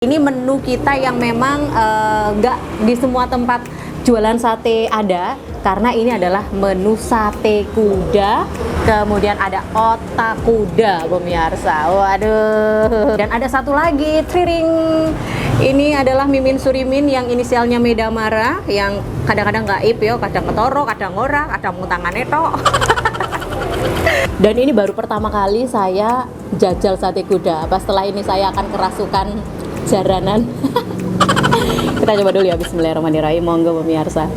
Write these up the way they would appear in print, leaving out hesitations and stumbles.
Ini menu kita yang memang nggak di semua tempat jualan sate ada, karena ini adalah menu sate kuda, kemudian ada otak kuda pemirsa. Waduh. Dan ada satu lagi, triring. Ini adalah Mimin Surimin yang inisialnya Medamara, yang kadang-kadang gaib yo, kadang ketoro, kadang ora, kadang mutangan itu. Dan ini baru pertama kali saya jajal sate kuda. Pas setelah ini saya akan kerasukan jaranan. Kita coba dulu ya, bismillahirrahmanirrahim. Monggo pemirsa.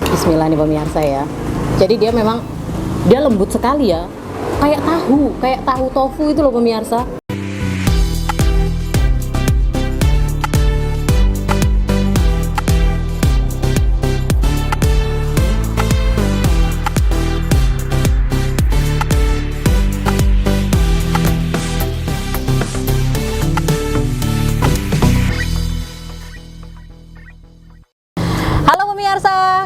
Bismillah nih pemirsa ya. Jadi dia memang lembut sekali ya. Kayak tahu tofu itu loh pemirsa.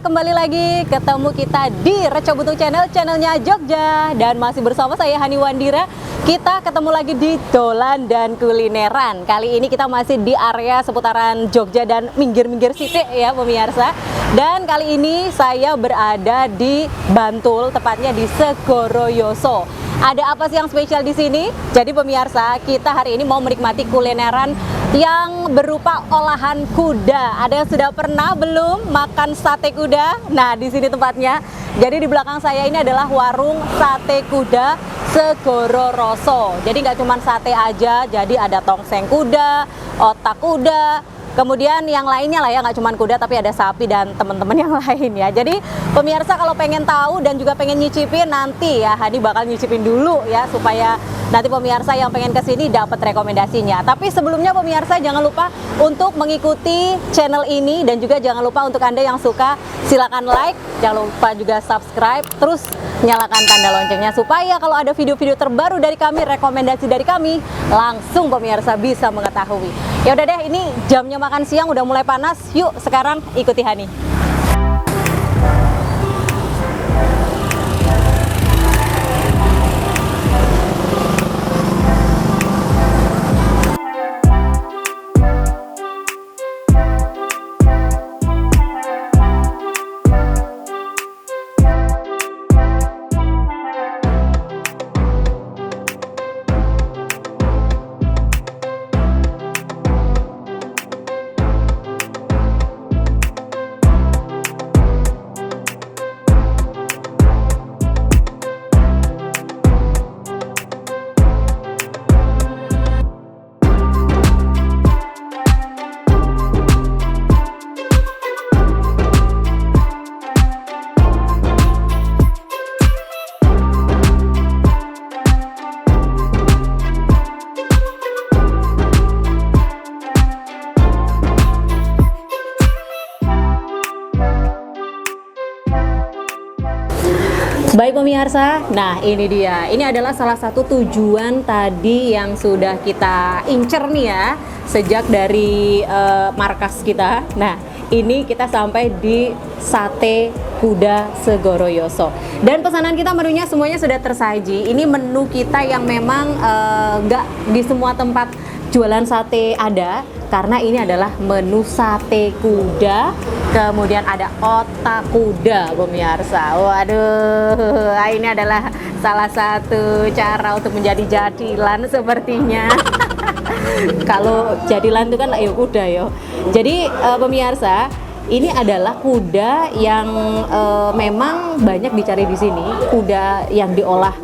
Kembali lagi ketemu kita di Reco Butuh Channel, channelnya Jogja, dan masih bersama saya Hani Wandira. Kita ketemu lagi di Dolan dan Kulineran. Kali ini kita masih di area seputaran Jogja dan minggir-minggir sitik ya pemirsa. Dan kali ini saya berada di Bantul, tepatnya di Segoroyoso. Ada apa sih yang spesial di sini? Jadi pemirsa, kita hari ini mau menikmati kulineran yang berupa olahan kuda. Ada yang sudah pernah belum makan sate kuda? Nah, di sini tempatnya. Jadi di belakang saya ini adalah warung sate kuda Segoroyoso. Jadi nggak cuma sate aja, jadi ada tongseng kuda, otak kuda, kemudian yang lainnya lah ya, nggak cuma kuda tapi ada sapi dan teman-teman yang lain ya. Jadi pemirsa kalau pengen tahu dan juga pengen nyicipin, nanti ya Hani bakal nyicipin dulu ya, supaya nanti pemirsa yang pengen kesini dapat rekomendasinya. Tapi sebelumnya pemirsa jangan lupa untuk mengikuti channel ini, dan juga jangan lupa untuk Anda yang suka silakan like, jangan lupa juga subscribe, terus nyalakan tanda loncengnya supaya kalau ada video-video terbaru dari kami, rekomendasi dari kami, langsung pemirsa bisa mengetahui. Ya udah deh, ini jamnya makan siang udah mulai panas. Yuk sekarang ikuti Hani. Baik pemirsa, nah ini dia. Ini adalah salah satu tujuan tadi yang sudah kita incer nih ya, sejak dari markas kita. Nah, ini kita sampai di Sate Kuda Segoroyoso. Dan pesanan kita, menunya semuanya sudah tersaji. Ini menu kita yang memang nggak di semua tempat jualan sate ada, karena ini adalah menu sate kuda, kemudian ada otak kuda pemirsa. Waduh, ini adalah salah satu cara untuk menjadi jadilan sepertinya. Kalau jadilan itu kan ayo kuda yo. Jadi pemirsa, ini adalah kuda yang memang banyak dicari di sini, kuda yang diolah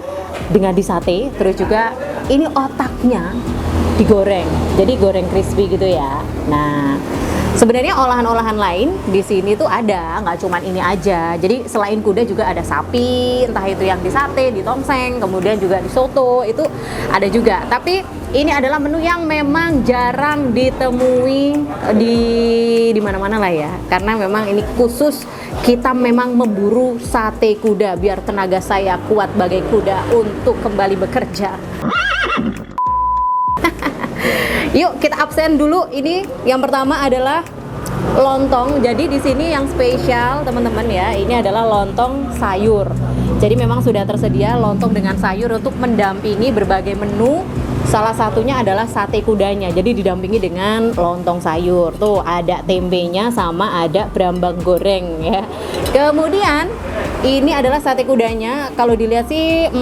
dengan disate, terus juga ini otaknya digoreng, jadi goreng crispy gitu ya. Nah, sebenarnya olahan-olahan lain di sini tuh ada, nggak cuman ini aja. Jadi selain kuda juga ada sapi, entah itu yang di sate, di tongseng, kemudian juga di soto, itu ada juga. Tapi ini adalah menu yang memang jarang ditemui di mana-mana lah ya, karena memang ini khusus kita memang memburu sate kuda biar tenaga saya kuat bagai kuda untuk kembali bekerja. Yuk kita absen dulu. Ini yang pertama adalah lontong. Jadi di sini yang spesial teman-teman ya, ini adalah lontong sayur. Jadi memang sudah tersedia lontong dengan sayur untuk mendampingi berbagai menu Salah satunya adalah sate kudanya. Jadi didampingi dengan lontong sayur. Tuh ada tempenya sama ada brambang goreng ya. Kemudian ini adalah sate kudanya. Kalau dilihat sih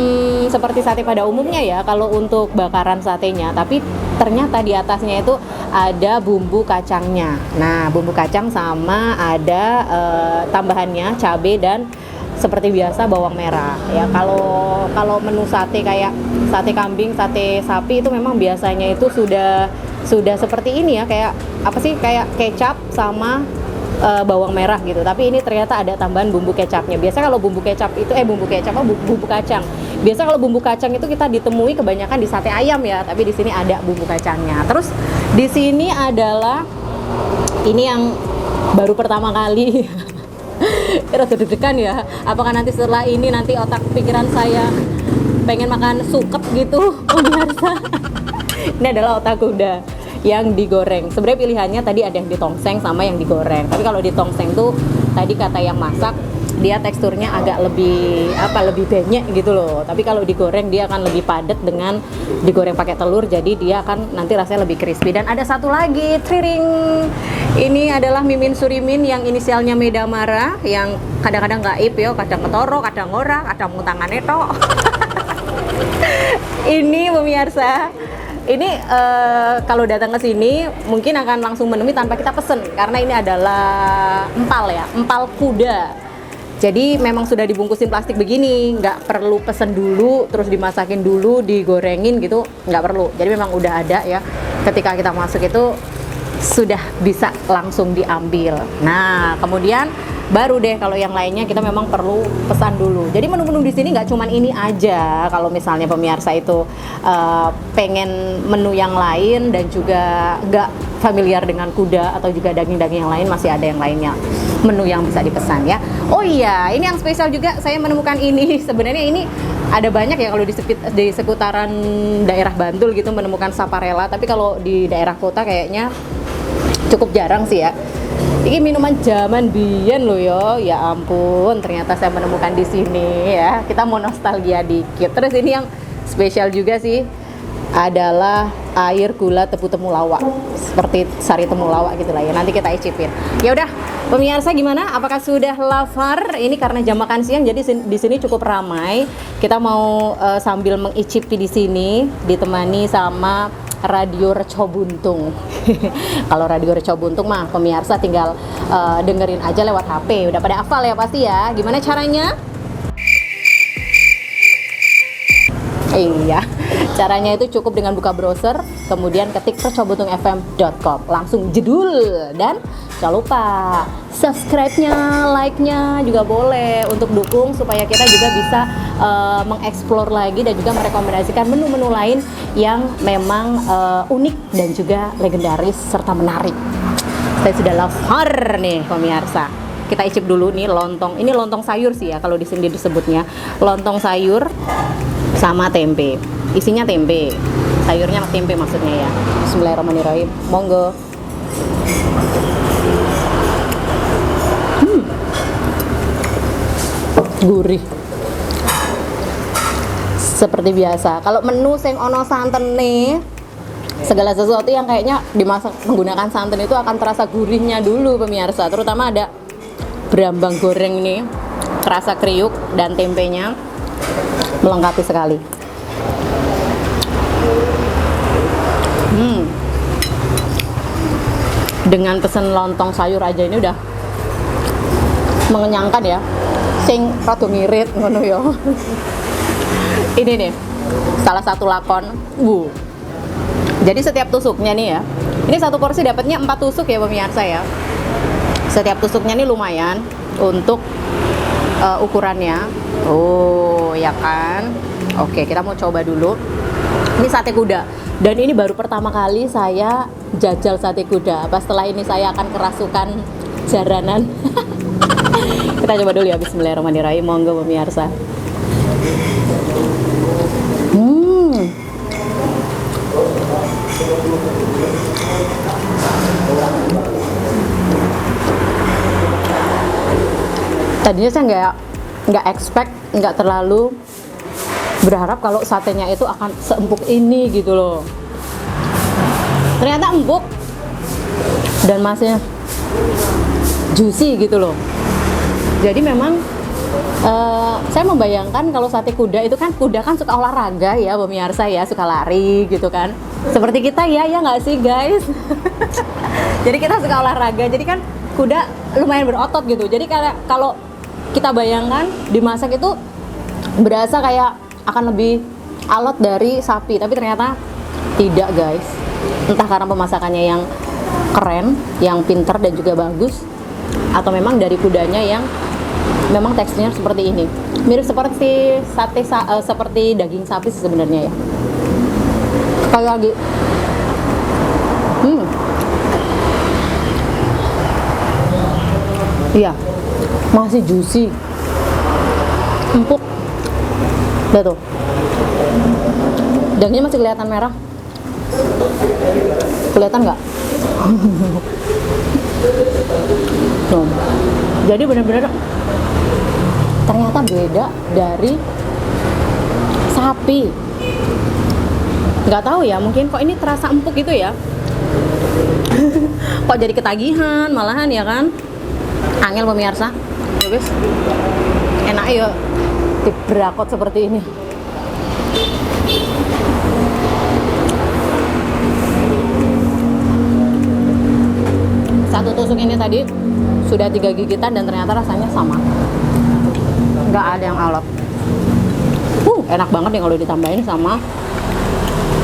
seperti sate pada umumnya ya kalau untuk bakaran satenya. Tapi ternyata di atasnya itu ada bumbu kacangnya. Nah, bumbu kacang sama ada tambahannya cabai dan seperti biasa bawang merah ya. Kalau menu sate kayak sate kambing, sate sapi itu memang biasanya itu sudah seperti ini ya, kayak apa sih, kayak kecap sama bawang merah gitu. Tapi ini ternyata ada tambahan bumbu kecapnya. Biasa kalau bumbu kecap itu bumbu kacang. Biasa kalau bumbu kacang itu kita ditemui kebanyakan di sate ayam ya, tapi di sini ada bumbu kacangnya. Terus di sini adalah ini yang baru pertama kali. Rada deg-degan ya, apakah nanti setelah ini nanti otak pikiran saya pengen makan suket gitu pemirsa. Ini adalah otak kuda yang digoreng. Sebenarnya pilihannya tadi ada yang ditongseng sama yang digoreng, tapi kalau ditongseng tuh tadi kata yang masak dia teksturnya agak lebih banyak gitu loh. Tapi kalau digoreng dia akan lebih padat dengan digoreng pakai telur, jadi dia akan nanti rasanya lebih crispy. Dan ada satu lagi, triring. Ini adalah mimin surimin yang inisialnya Medamara, yang kadang-kadang gaib yo, kadang ketoro, kadang ora, kadang mutangan itu. Ini pemirsa, ini kalau datang ke sini mungkin akan langsung menemui tanpa kita pesen, karena ini adalah empal kuda. Jadi memang sudah dibungkusin plastik begini, nggak perlu pesen dulu, terus dimasakin dulu, digorengin gitu, nggak perlu. Jadi memang udah ada ya, ketika kita masuk itu sudah bisa langsung diambil. Nah, kemudian baru deh kalau yang lainnya kita memang perlu pesan dulu. Jadi menu-menu di sini nggak cuman ini aja. Kalau misalnya pemirsa itu pengen menu yang lain dan juga nggak familiar dengan kuda atau juga daging-daging yang lain, masih ada yang lainnya menu yang bisa dipesan ya. Oh iya, ini yang spesial juga saya menemukan ini. Sebenarnya ini ada banyak ya kalau di sekitaran daerah Bantul gitu menemukan saparella, tapi kalau di daerah kota kayaknya cukup jarang sih ya. Ini minuman zaman biyen loh yo. Ya ampun, ternyata saya menemukan di sini ya. Kita mau nostalgia dikit. Terus ini yang spesial juga sih adalah air gula tebu temulawak, seperti sari temulawak gitu lah ya. Nanti kita icipin. Ya udah, pemirsa gimana? Apakah sudah lapar? Ini karena jam makan siang, jadi di sini cukup ramai. Kita mau sambil mengicipi di sini, ditemani sama Radio Reco Buntung. Kalau Radio Reco Buntung mah pemirsa tinggal dengerin aja lewat HP. Udah pada hafal ya pasti ya. Gimana caranya? Iya, caranya itu cukup dengan buka browser, kemudian ketik recobuntung.fm.com, langsung jedul. Dan jangan lupa subscribe-nya, like-nya juga boleh untuk dukung supaya kita juga bisa mengeksplor lagi dan juga merekomendasikan menu-menu lain yang memang unik dan juga legendaris serta menarik. Saya sudah lapar nih pemirsa. Kita icip dulu nih lontong. Ini lontong sayur sih ya kalau di sini disebutnya. Lontong sayur sama tempe. Isinya tempe. Sayurnya tempe maksudnya ya. Bismillahirrahmanirrahim. Monggo. Gurih. Seperti biasa. Kalau menu sing ono santen nih, segala sesuatu yang kayaknya dimasak menggunakan santan itu akan terasa gurihnya dulu pemirsa. Terutama ada brambang goreng ini, terasa kriuk dan tempenya melengkapi sekali. Dengan pesen lontong sayur aja ini udah mengenyangkan ya. Sing rada ngirit ngono ya. Ini nih salah satu lakon. Jadi setiap tusuknya nih ya, ini satu porsi dapatnya 4 tusuk ya pemirsa ya. Setiap tusuknya nih lumayan untuk ukurannya. Oh ya kan. Oke, kita mau coba dulu. Ini sate kuda. Dan ini baru pertama kali saya jajal sate kuda. Pas setelah ini saya akan kerasukan jaranan. Kita coba dulu ya. Bismillahirrahmanirrahim. Monggo pemirsa. Tadinya saya nggak expect, nggak terlalu berharap kalau satenya itu akan seempuk ini gitu loh. Ternyata empuk dan masih juicy gitu loh. Jadi memang saya membayangkan kalau sate kuda itu kan, kuda kan suka olahraga ya pemirsa ya, suka lari gitu kan. Seperti kita ya nggak sih guys? Jadi kita suka olahraga, jadi kan kuda lumayan berotot gitu. Jadi kalau kita bayangkan dimasak itu berasa kayak akan lebih alot dari sapi, tapi ternyata tidak guys. Entah karena pemasakannya yang keren, yang pinter dan juga bagus, atau memang dari kudanya yang memang teksturnya seperti ini, mirip seperti sate seperti daging sapi sebenarnya ya. Sekali lagi, iya, masih juicy, empuk, lihat tuh, dagingnya masih kelihatan merah, kelihatan nggak? Tuh. Jadi benar-benar ternyata beda dari sapi. Nggak tahu ya, mungkin kok ini terasa empuk gitu ya. Kok jadi ketagihan malahan ya kan? Angel pemirsa. Ya guys, enak ya dibrakot seperti ini. Satu tusuk ini tadi sudah 3 gigitan dan ternyata rasanya sama, nggak ada yang alot. Enak banget nih kalau ditambahin sama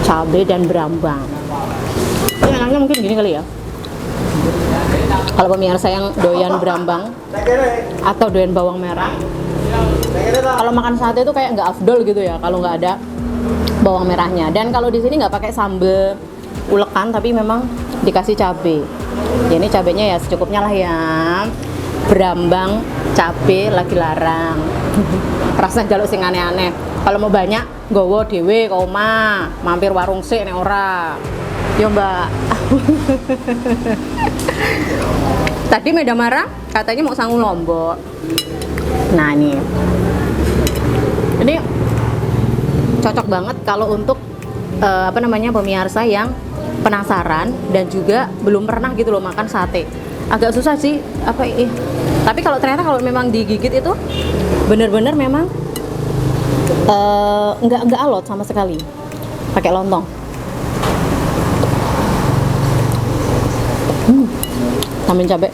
cabai dan berambang. Ini enaknya mungkin gini kali ya, kalau pemirsa yang doyan berambang atau doyan bawang merah, kalau makan sate itu kayak nggak afdol gitu ya kalau nggak ada bawang merahnya. Dan kalau di sini nggak pakai sambal ulekan, tapi memang dikasih cabai. Ya, ini cabenya ya secukupnya lah ya. Berambang cabai lagi larang. Rasanya jaluk sing aneh-aneh. Kalau mau banyak gowo dhewe ke omah, mampir warung sik nek ora. Yo Mbak. Tadi Meda marah katanya mau sangu Lombok. Nah ini cocok banget kalau untuk pemirsa yang penasaran dan juga belum pernah gitu loh makan sate. Agak susah sih tapi kalau ternyata kalau memang digigit itu bener-bener memang nggak alot sama sekali. Pakai lontong. Tambahin cabai.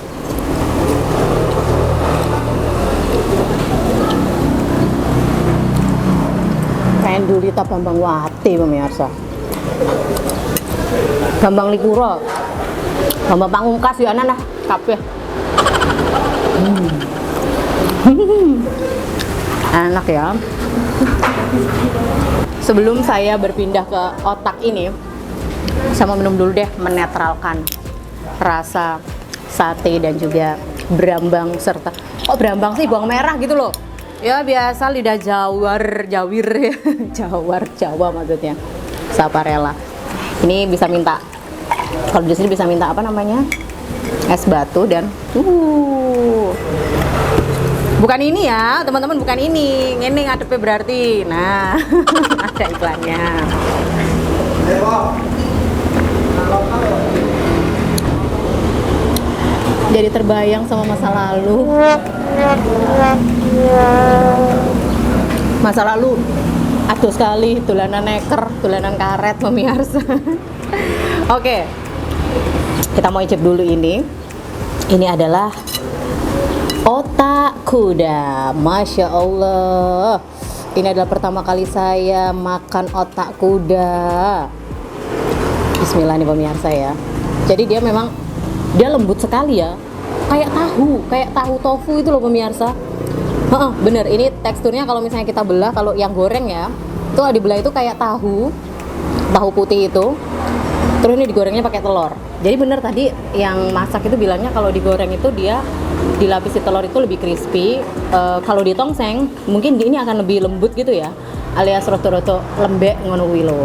Kayak Dulita Bambang Wati pemirsa. Bambang Lipuro, Bambang Pamungkas ya anak kabeh. Enak ya. Sebelum saya berpindah ke otak ini, saya mau minum dulu deh menetralkan rasa sate dan juga berambang serta berambang sih bawang merah gitu loh. Ya biasa lidah jawir ya. Jawar Jawa maksudnya. Saparella. Ini bisa minta, kalau di sini bisa minta es batu dan bukan ini ya teman-teman, bukan ini ngadepnya berarti. Nah ada iklannya. Jadi terbayang sama masa lalu. Masa lalu aduh sekali, tulanan neker, tulanan karet pemirsa. Oke, kita mau icip dulu ini. Ini adalah otak kuda. Masya Allah, ini adalah pertama kali saya makan otak kuda. Bismillah nih pemirsa ya. Jadi dia memang lembut sekali ya, kayak tahu tofu itu loh pemirsa. Bener, ini teksturnya kalau misalnya kita belah, kalau yang goreng ya, itu dibelah itu kayak tahu putih itu, terus ini digorengnya pakai telur. Jadi bener tadi yang masak itu bilangnya kalau digoreng itu dia dilapisi telur itu lebih crispy. Kalau ditongseng mungkin ini akan lebih lembut gitu ya, alias roto-roto lembek ngono kuwi lho.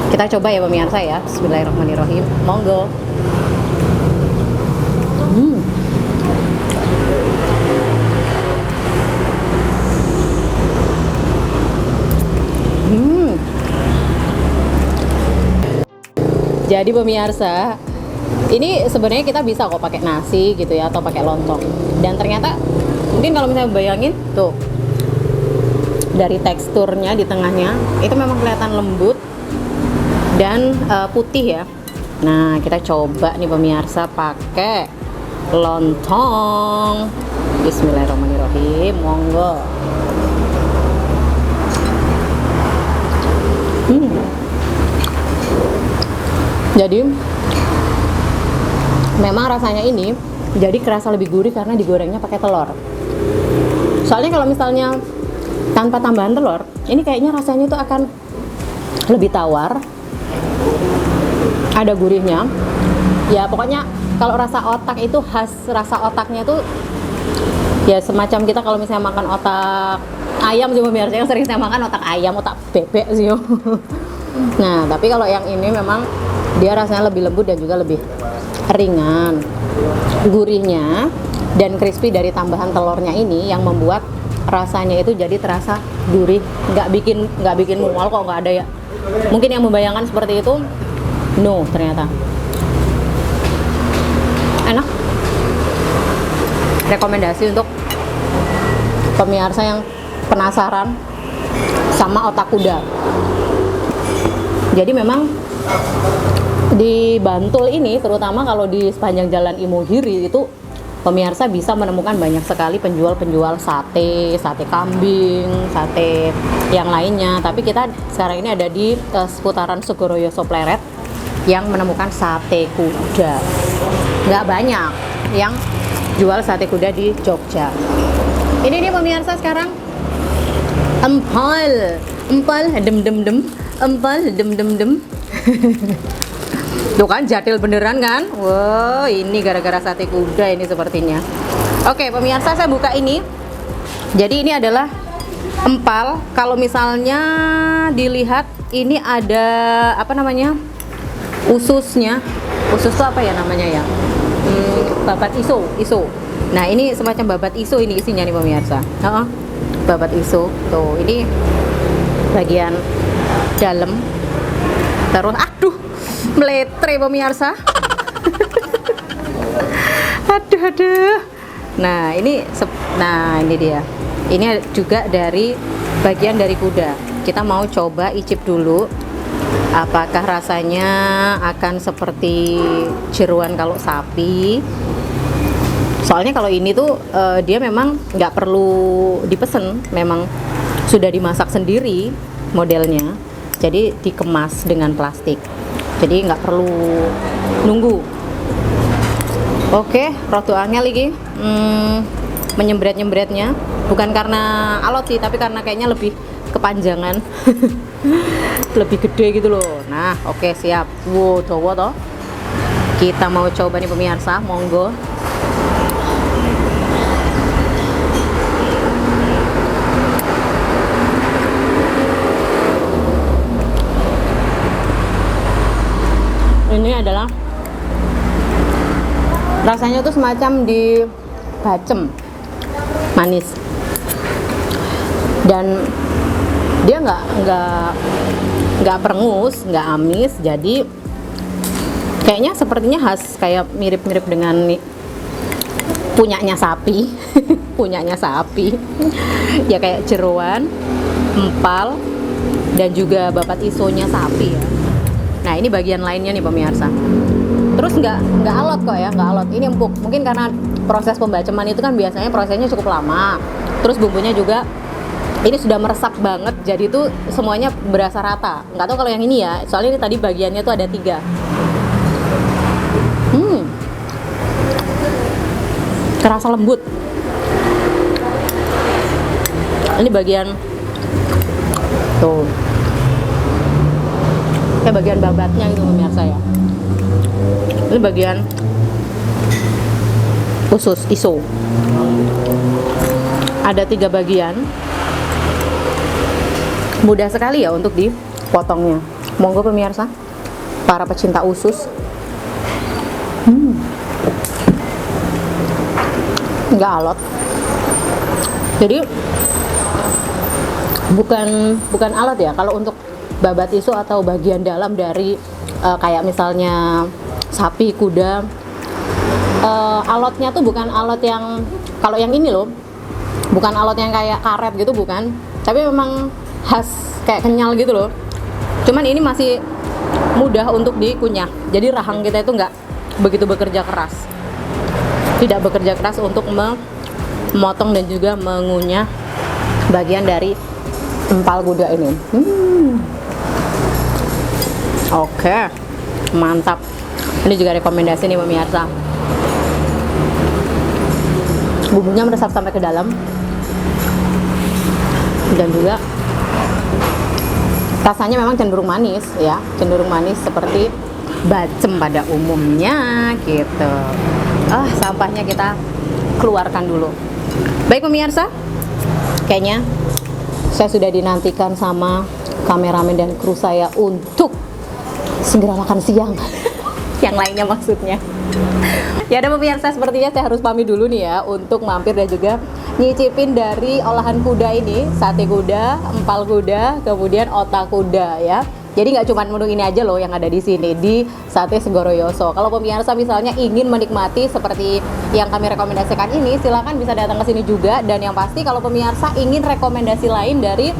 Kita coba ya pemirsa ya. Bismillahirrahmanirrahim. Monggo. Jadi pemirsa, ini sebenarnya kita bisa kok pakai nasi gitu ya, atau pakai lontong. Dan ternyata mungkin kalau misalnya bayangin tuh, dari teksturnya di tengahnya itu memang kelihatan lembut dan putih ya. Nah, kita coba nih pemirsa pakai lontong. Bismillahirrahmanirrahim, monggo. Jadi memang rasanya ini jadi kerasa lebih gurih karena digorengnya pakai telur. Soalnya kalau misalnya tanpa tambahan telur, ini kayaknya rasanya itu akan lebih tawar, ada gurihnya. Ya pokoknya kalau rasa otak itu khas, rasa otaknya itu ya semacam kita kalau misalnya makan otak ayam sih pemirsa, yang sering saya makan otak ayam, otak bebek sih. Nah, tapi kalau yang ini memang dia rasanya lebih lembut dan juga lebih ringan. Gurihnya dan crispy dari tambahan telurnya ini yang membuat rasanya itu jadi terasa gurih, nggak bikin mual kok, nggak ada ya. Mungkin yang membayangkan seperti itu, no, ternyata enak. Rekomendasi untuk pemirsa yang penasaran sama otak kuda. Jadi memang di Bantul ini, terutama kalau di sepanjang jalan Imogiri itu, pemirsa bisa menemukan banyak sekali penjual-penjual sate kambing, sate yang lainnya. Tapi kita sekarang ini ada di seputaran Sugoroyo Sopleret yang menemukan sate kuda. Nggak banyak yang jual sate kuda di Jogja. Ini nih pemirsa sekarang empal dem. Tuh kan, jadil beneran kan? Wow, ini gara-gara sate kuda ini sepertinya. Oke pemirsa, saya buka ini. Jadi ini adalah empal. Kalau misalnya dilihat, ini ada apa namanya, ususnya. Usus itu apa ya namanya ya? Babat iso. Nah ini semacam babat iso ini isinya nih pemirsa. Babat iso. Tuh ini bagian dalam. Terus aduh, meletre pemirsa. aduh. Nah ini dia. Ini juga dari bagian dari kuda. Kita mau coba icip dulu, apakah rasanya akan seperti jeroan kalau sapi. Soalnya kalau ini tuh dia memang nggak perlu dipesen, memang sudah dimasak sendiri modelnya. Jadi dikemas dengan plastik, jadi nggak perlu nunggu. Oke, rodo angel lagi menyembret-nyembretnya, bukan karena alot sih, tapi karena kayaknya lebih kepanjangan. Lebih gede gitu loh. Nah oke, siap. Wow, dawa toh. Kita mau coba nih pemirsa, monggo. Ini adalah rasanya tuh semacam di bacem, manis, dan dia nggak perengus, nggak amis. Jadi kayaknya sepertinya khas, kayak mirip-mirip dengan punyanya sapi. Punyanya sapi ya, kayak jeroan, empal, dan juga babat isonya sapi ya. Nah ini bagian lainnya nih pemirsa. Terus nggak alot kok ya, nggak alot. Ini empuk. Mungkin karena proses pembaceman itu kan biasanya prosesnya cukup lama. Terus bumbunya juga ini sudah meresap banget, jadi itu semuanya berasa rata. Nggak tahu kalau yang ini ya, soalnya ini tadi bagiannya tuh ada 3. Kerasa lembut. Ini bagian tuh, kayak bagian babatnya gitu pemirsa ya. Ini bagian usus iso. Ada 3 bagian. Mudah sekali ya untuk dipotongnya. Monggo pemirsa, para pecinta usus. Nggak alot. Jadi bukan alot ya kalau untuk babat iso atau bagian dalam dari kayak misalnya sapi, kuda, alotnya tuh bukan alot yang, kalau yang ini loh, bukan alot yang kayak karet gitu, bukan, tapi memang khas kayak kenyal gitu loh. Cuman ini masih mudah untuk dikunyah, jadi rahang kita itu nggak begitu bekerja keras, tidak bekerja keras untuk memotong dan juga mengunyah bagian dari empal kuda ini. Oke, mantap. Ini juga rekomendasi nih pemirsa. Bumbunya meresap sampai ke dalam, dan juga rasanya memang cenderung manis ya, cenderung manis seperti bacem pada umumnya gitu. Sampahnya kita keluarkan dulu. Baik pemirsa, kayaknya saya sudah dinantikan sama kameramen dan kru saya untuk segera makan siang. Yang lainnya maksudnya. Ya udah pemirsa, sepertinya saya harus pamit dulu nih ya, untuk mampir dan juga nyicipin dari olahan kuda ini, sate kuda, empal kuda, kemudian otak kuda ya. Jadi nggak cuma menu ini aja loh yang ada di sini di Sate Segoroyoso. Kalau pemirsa misalnya ingin menikmati seperti yang kami rekomendasikan ini, silakan bisa datang ke sini juga. Dan yang pasti kalau pemirsa ingin rekomendasi lain dari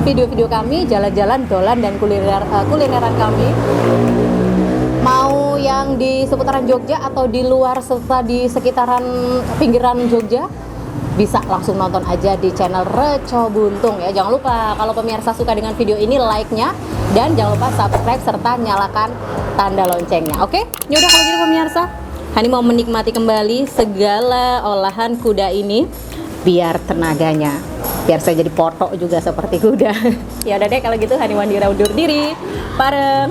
video-video kami, jalan-jalan, dolan dan kulineran kami, mau yang di seputaran Jogja atau di luar serta di sekitaran pinggiran Jogja, bisa langsung nonton aja di channel Reco Buntung ya. Jangan lupa kalau pemirsa suka dengan video ini, like-nya, dan jangan lupa subscribe serta nyalakan tanda loncengnya. Oke? Yaudah kalau gitu pemirsa, Hani mau menikmati kembali segala olahan kuda ini biar tenaganya, biar saya jadi potok juga seperti kuda. Ya udah deh kalau gitu, Hani Wandira undur diri. Bareng